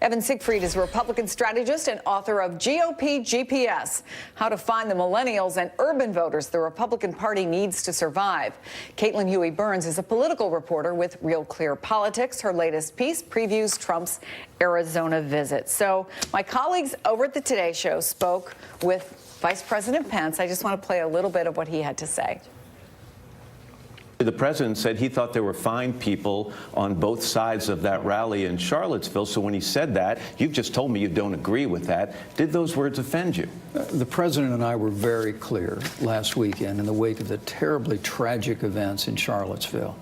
Evan Siegfried is a Republican strategist and author of GOP GPS, How to Find the Millennials and Urban Voters the Republican Party Needs to Survive. Caitlin Huey Burns is a political reporter with Real Clear Politics. Her latest piece previews Trump's Arizona visit. So my colleagues over at the Today Show spoke with Vice President Pence. I just want to play a little bit of what he had to say. The president said he thought there were fine people on both sides of that rally in Charlottesville. So when he said that, you've just told me you don't agree with that. Did those words offend you? The president and I were very clear last weekend in the wake of the terribly tragic events in Charlottesville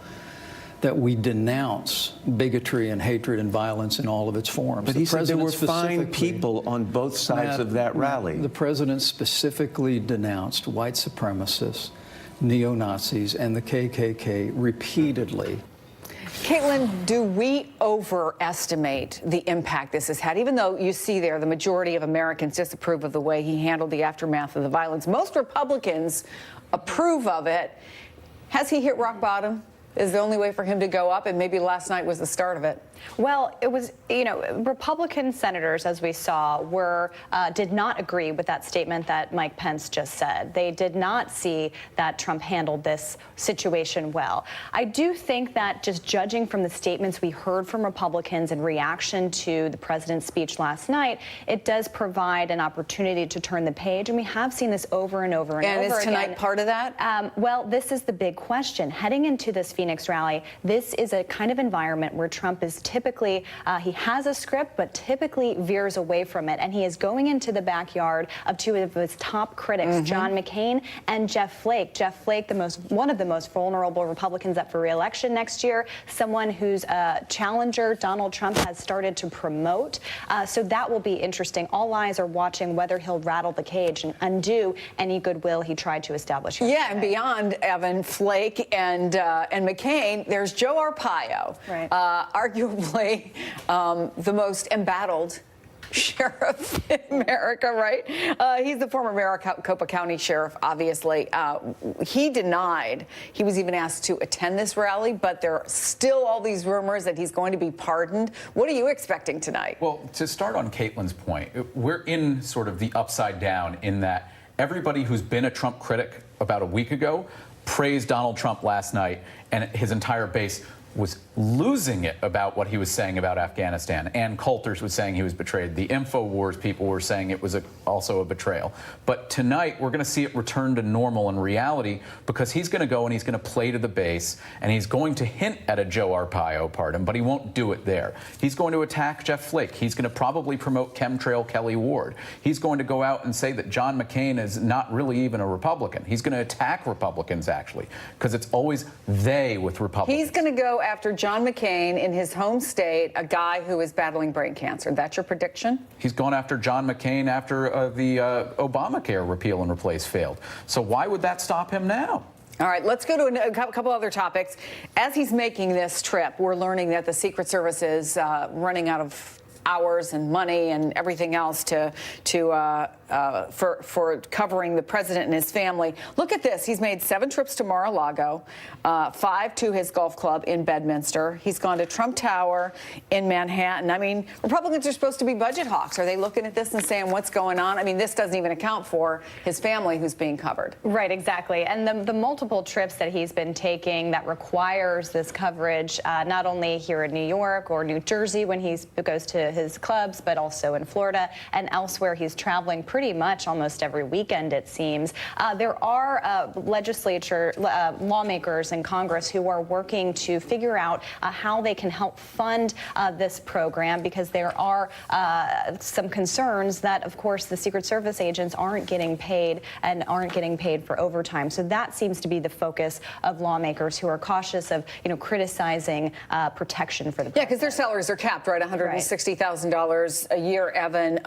that we denounce bigotry and hatred and violence in all of its forms. But he said there were fine people on both sides of that rally. The president specifically denounced white supremacists, neo-Nazis, and the KKK repeatedly. Caitlin, do we overestimate the impact this has had? Even though you see there the majority of Americans disapprove of the way he handled the aftermath of the violence, most Republicans approve of it. Has he hit rock bottom? Is the only way for him to go up, and maybe last night was the start of it? Well, it was, Republican senators, as we saw, did not agree with that statement that Mike Pence just said. They did not see that Trump handled this situation well. I do think that just judging from the statements we heard from Republicans in reaction to the president's speech last night, it does provide an opportunity to turn the page, and we have seen this over and over and over again. And is tonight part of that? Well, this is the big question. Heading into this Phoenix rally, this is a kind of environment where Trump is typically, he has a script, but typically veers away from it. And he is going into the backyard of two of his top critics, John McCain and Jeff Flake. Jeff Flake, one of the most vulnerable Republicans up for re-election next year, someone whose challenger, Donald Trump, has started to promote. So that will be interesting. All eyes are watching whether he'll rattle the cage and undo any goodwill he tried to establish yesterday. Yeah, and beyond Evan, Flake, and McCain, there's Joe Arpaio, right. Arguably the most embattled sheriff in America, right? He's the former Maricopa County sheriff, obviously. He denied he was even asked to attend this rally, but there are still all these rumors that he's going to be pardoned. What are you expecting tonight? Well, to start on Caitlin's point, we're in sort of the upside down in that everybody who's been a Trump critic about a week ago praised Donald Trump last night, and his entire base was losing it about what he was saying about Afghanistan. Ann Coulter's was saying he was betrayed. The InfoWars people were saying it was also a betrayal. But tonight, we're going to see it return to normal and reality, because he's going to go and he's going to play to the base, and he's going to hint at a Joe Arpaio pardon, but he won't do it there. He's going to attack Jeff Flake. He's going to probably promote chemtrail Kelly Ward. He's going to go out and say that John McCain is not really even a Republican. He's going to attack Republicans, actually, because it's always they with Republicans. He's going to go after John McCain in his home state, a guy who is battling brain cancer. That's your prediction? He's gone after John McCain after the Obamacare repeal and replace failed. So why would that stop him now? All right, let's go to a couple other topics. As he's making this trip, we're learning that the Secret Service is running out of hours and money and everything else for covering the president and his family. Look at this. He's made 7 trips to Mar-a-Lago, 5 to his golf club in Bedminster. He's gone to Trump Tower in Manhattan. I mean, Republicans are supposed to be budget hawks. Are they looking at this and saying, what's going on? I mean, this doesn't even account for his family who's being covered. Right, exactly. And the multiple trips that he's been taking that requires this coverage, not only here in New York or New Jersey when he goes to his clubs, but also in Florida and elsewhere. He's traveling pretty much almost every weekend, it seems. There are lawmakers in Congress who are working to figure out how they can help fund this program, because there are some concerns that, of course, the Secret Service agents aren't getting paid and aren't getting paid for overtime. So that seems to be the focus of lawmakers who are cautious of, criticizing protection for the president. Yeah, because their salaries are capped, right? $160,000 a year, Evan.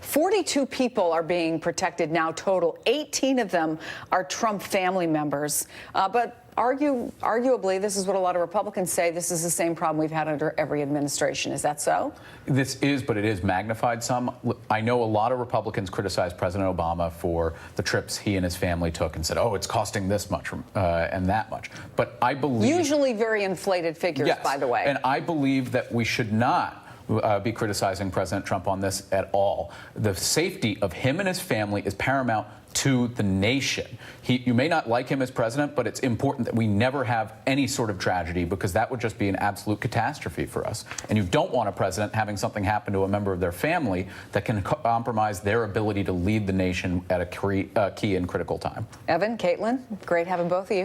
42 people are being protected now total. 18 of them are Trump family members. But arguably, this is what a lot of Republicans say, this is the same problem we've had under every administration. Is that so? This is, but it is magnified some. I know a lot of Republicans criticize President Obama for the trips he and his family took and said, oh, it's costing this much and that much. But I believe... Usually very inflated figures, yes, by the way. And I believe that we should not be criticizing President Trump on this at all. The safety of him and his family is paramount to the nation. You may not like him as president, but it's important that we never have any sort of tragedy, because that would just be an absolute catastrophe for us. And you don't want a president having something happen to a member of their family that can compromise their ability to lead the nation at a key and critical time. Evan, Caitlin, great having both of you.